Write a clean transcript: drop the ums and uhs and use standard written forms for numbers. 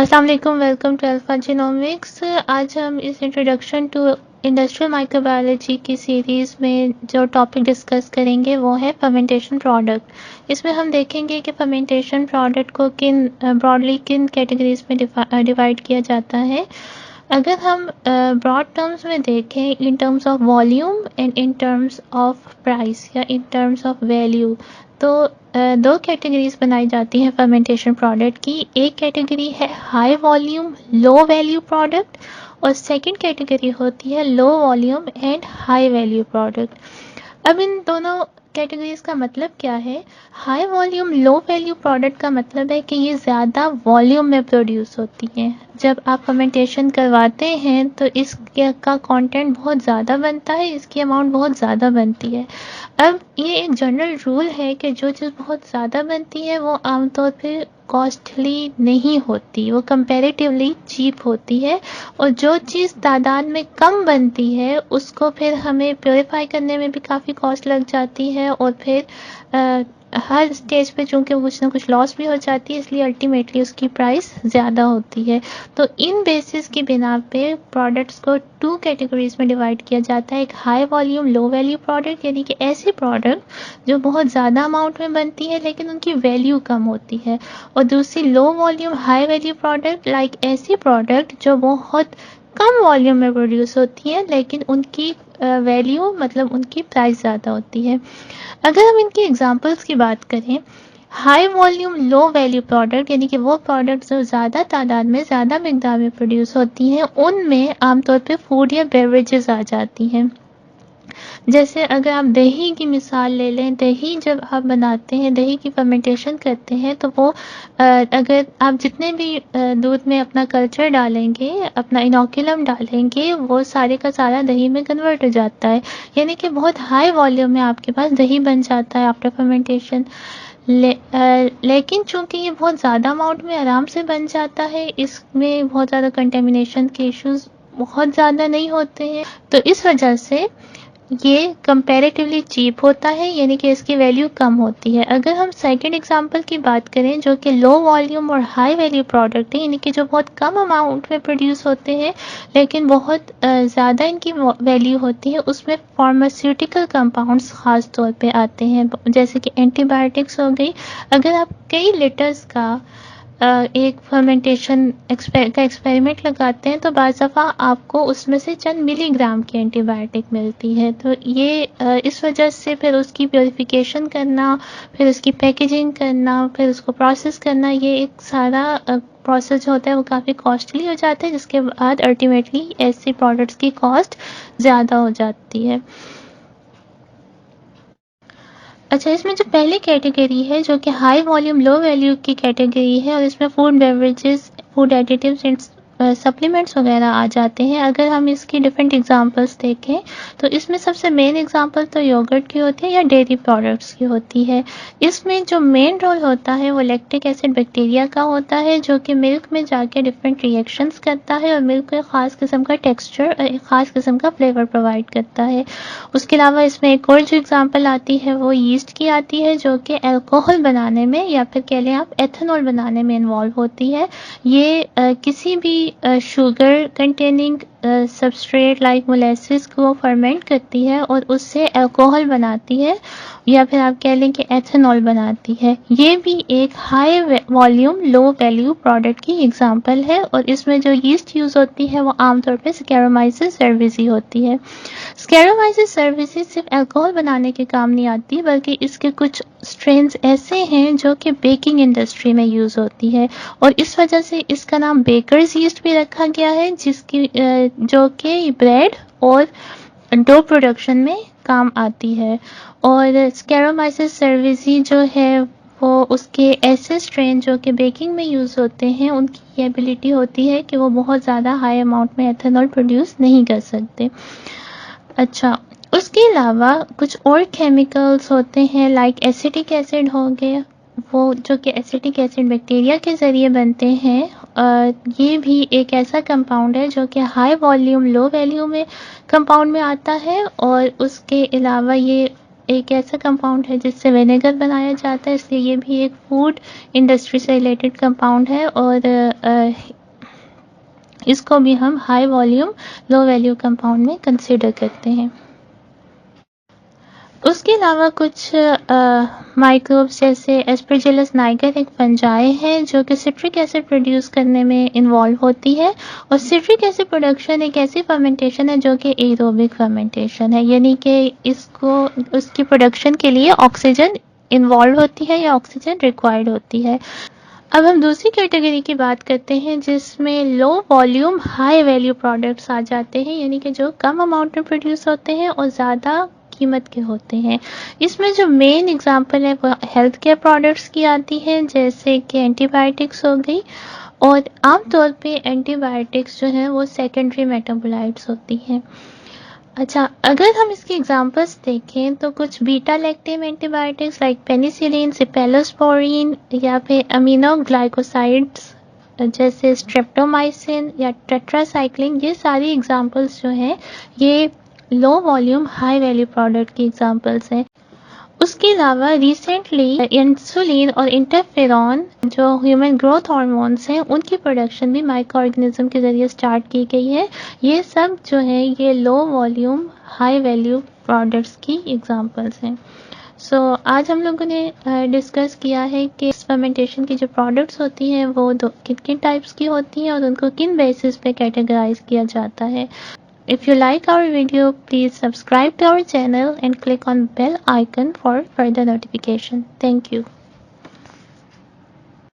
अस्सलाम वालेकुम, welcome to alpha genomics. आज हम इस इंट्रोडक्शन टू इंडस्ट्रियल माइक्रोबायोलॉजी की सीरीज़ में जो टॉपिक डिस्कस करेंगे वो है फर्मेंटेशन प्रोडक्ट। इसमें हम देखेंगे कि फर्मेंटेशन प्रोडक्ट को ब्रॉडली किन कैटेगरीज में डिवाइड किया जाता है। अगर हम ब्रॉड टर्म्स में देखें, in terms of volume and in terms of price या इन टर्म्स ऑफ वैल्यू, तो दो कैटेगरीज बनाई जाती हैं फर्मेंटेशन प्रोडक्ट की। एक कैटेगरी है high volume low value product और सेकंड कैटेगरी होती है low volume and high value product. अब इन दोनों कैटेगरीज का मतलब क्या है? High volume low value product का मतलब है कि ये ज़्यादा वॉल्यूम में प्रोड्यूस होती हैं। जब आप फर्मेंटेशन करवाते हैं तो इसका कंटेंट बहुत ज़्यादा बनता है, इसकी अमाउंट बहुत ज़्यादा बनती है। अब ये एक जनरल रूल है कि जो चीज़ बहुत ज़्यादा बनती है वो आमतौर पर कॉस्टली नहीं होती, वो कंपैरेटिवली चीप होती है। और जो चीज़ तादाद में कम बनती है उसको फिर हमें प्योरीफाई करने में भी काफ़ी कॉस्ट लग जाती है और फिर हर स्टेज पे चूँकि कुछ ना कुछ लॉस भी हो जाती है, इसलिए अल्टीमेटली उसकी प्राइस ज़्यादा होती है। तो इन बेसिस की बिना पे प्रोडक्ट्स को टू कैटेगरीज में डिवाइड किया जाता है। एक high volume low value product, यानी कि ऐसी प्रोडक्ट जो बहुत ज़्यादा अमाउंट में बनती है लेकिन उनकी वैल्यू कम होती है, और दूसरी लो volume high value product, like ऐसी प्रोडक्ट जो बहुत कम वॉल्यूम में प्रोड्यूस होती है लेकिन उनकी वैल्यू मतलब उनकी प्राइस ज़्यादा होती है। अगर हम इनकी एग्जांपल्स की बात करें, high volume low value product यानी कि वो प्रोडक्ट जो ज़्यादा तादाद में ज़्यादा मिकदार में प्रोड्यूस होती हैं, उनमें आमतौर पे फूड या बेवरेजेस आ जाती हैं। जैसे अगर आप दही की मिसाल ले लें, दही जब आप बनाते हैं, दही की फर्मेंटेशन करते हैं, तो वो अगर आप जितने भी दूध में अपना कल्चर डालेंगे, अपना इनोकुलम डालेंगे, वो सारे का सारा दही में कन्वर्ट हो जाता है। यानी कि बहुत हाई वॉल्यूम में आपके पास दही बन जाता है आफ्टर फर्मेंटेशन। लेकिन चूंकि ये बहुत ज़्यादा अमाउंट में आराम से बन जाता है, इसमें बहुत ज़्यादा कंटेमिनेशन के इश्यूज बहुत ज़्यादा नहीं होते हैं, तो इस वजह से ये कंपैरेटिवली चीप होता है, यानी कि इसकी वैल्यू कम होती है। अगर हम सेकंड एग्जांपल की बात करें जो कि लो वॉल्यूम और हाई वैल्यू प्रोडक्ट है, यानी कि जो बहुत कम अमाउंट में प्रोड्यूस होते हैं लेकिन बहुत ज़्यादा इनकी वैल्यू होती है, उसमें फार्मास्यूटिकल कंपाउंड्स ख़ास तौर पे आते हैं, जैसे कि एंटीबायोटिक्स हो गई। अगर आप कई लीटर्स का एक फर्मेंटेशन का एक्सपेरिमेंट लगाते हैं तो बाज़ दफ़ा आपको उसमें से चंद मिलीग्राम की एंटीबायोटिक मिलती है। तो ये इस वजह से फिर उसकी प्योरीफिकेशन करना, फिर उसकी पैकेजिंग करना, फिर उसको प्रोसेस करना, ये एक सारा प्रोसेस जो होता है वो काफ़ी कॉस्टली हो जाता है, जिसके बाद अल्टीमेटली ऐसे प्रोडक्ट्स की कॉस्ट ज़्यादा हो जाती है। अच्छा, इसमें जो पहली कैटेगरी है जो कि हाई वॉल्यूम लो वैल्यू की कैटेगरी है, और इसमें food beverages, food additives and supplements वगैरह आ जाते हैं। अगर हम इसकी डिफरेंट एग्जांपल्स देखें तो इसमें सबसे मेन एग्जांपल तो योगर्ट की होती है या डेयरी प्रोडक्ट्स की होती है। इसमें जो मेन रोल होता है वो लैक्टिक एसिड बैक्टीरिया का होता है, जो कि मिल्क में जाके डिफरेंट रिएक्शंस करता है और मिल्क को एक ख़ास किस्म का टेक्सचर, एक ख़ास किस्म का फ्लेवर प्रोवाइड करता है। उसके अलावा इसमें एक और जो एग्जांपल आती है वो यीस्ट की आती है, जो कि अल्कोहल बनाने में या फिर कह लें आप एथेनॉल बनाने में इन्वॉल्व होती है। ये किसी भी sugar containing substrate like molasses को फर्मेंट करती है और उससे अल्कोहल बनाती है, या फिर आप कह लें कि एथेनॉल बनाती है। ये भी एक high volume low value product की एग्जांपल है, और इसमें जो यीस्ट यूज़ होती है वो आमतौर पर स्कैरोमाइसिस सर्विसी होती है। स्कैरोमाइसिस सर्विसेज सिर्फ अल्कोहल बनाने के काम नहीं आती, बल्कि इसके कुछ स्ट्रेन्स ऐसे हैं जो कि बेकिंग इंडस्ट्री में यूज़ होती है, और इस वजह से इसका नाम बेकर्स यीस्ट भी रखा गया है, जिसकी जो कि ब्रेड और डो प्रोडक्शन में काम आती है। और स्कैरोमाइसिस सर्विसी जो है वो उसके ऐसे स्ट्रेन जो कि बेकिंग में यूज़ होते हैं, उनकी ये एबिलिटी होती है कि वो बहुत ज़्यादा हाई अमाउंट में एथेनॉल प्रोड्यूस नहीं कर सकते। अच्छा, उसके अलावा कुछ और केमिकल्स होते हैं लाइक एसिटिक एसिड हो गए, वो जो कि एसिटिक एसिड बैक्टीरिया के ज़रिए बनते हैं। ये भी एक ऐसा कंपाउंड है जो कि हाई वॉल्यूम लो वैल्यू में कंपाउंड में आता है, और उसके अलावा ये एक ऐसा कंपाउंड है जिससे विनेगर बनाया जाता है, इसलिए ये भी एक फूड इंडस्ट्री से रिलेटेड कंपाउंड है और इसको भी हम high volume low value compound में कंसीडर करते हैं। उसके अलावा कुछ माइक्रोब्स जैसे एस्परजिलस नाइगर एक फंजाई है जो कि सिट्रिक एसिड प्रोड्यूस करने में इन्वॉल्व होती है, और सिट्रिक एसिड प्रोडक्शन एक ऐसी फर्मेंटेशन है जो कि एरोबिक फर्मेंटेशन है, यानी कि इसको उसकी प्रोडक्शन के लिए ऑक्सीजन इन्वॉल्व होती है या ऑक्सीजन रिक्वायर्ड होती है। अब हम दूसरी कैटेगरी की बात करते हैं जिसमें low volume high value products आ जाते हैं, यानी कि जो कम अमाउंट में प्रोड्यूस होते हैं और ज़्यादा कीमत के होते हैं। इसमें जो मेन एग्जांपल है वो हेल्थ केयर प्रोडक्ट्स की आती है, जैसे कि एंटीबायोटिक्स हो गई, और आमतौर पे एंटीबायोटिक्स जो हैं वो सेकेंडरी मेटाबोलाइट्स होती हैं। अच्छा, अगर हम इसके एग्जांपल्स देखें तो कुछ beta lactam antibiotics like penicillin, cephalosporin या फिर अमीनोग्लाइकोसाइड्स जैसे स्ट्रेप्टोमाइसिन या टेट्रासाइक्लिन, ये सारी एग्जांपल्स जो हैं ये लो वॉल्यूम हाई वैल्यू प्रोडक्ट की एग्जांपल्स हैं। उसके अलावा रिसेंटली इंसुलिन और इंटरफेरॉन जो ह्यूमन ग्रोथ हार्मोन्स हैं उनकी प्रोडक्शन भी माइक्रो ऑर्गेनिज्म के ज़रिए स्टार्ट की गई है। ये सब जो है ये लो वॉल्यूम हाई वैल्यू प्रोडक्ट्स की एग्जांपल्स हैं। आज हम लोगों ने डिस्कस किया है कि इस फर्मेंटेशन की जो प्रोडक्ट्स होती हैं वो किन किन टाइप्स की होती हैं और उनको किन बेसिस पे कैटेगराइज किया जाता है। If you like our video, please subscribe to our channel and click on bell icon for further notification. Thank you.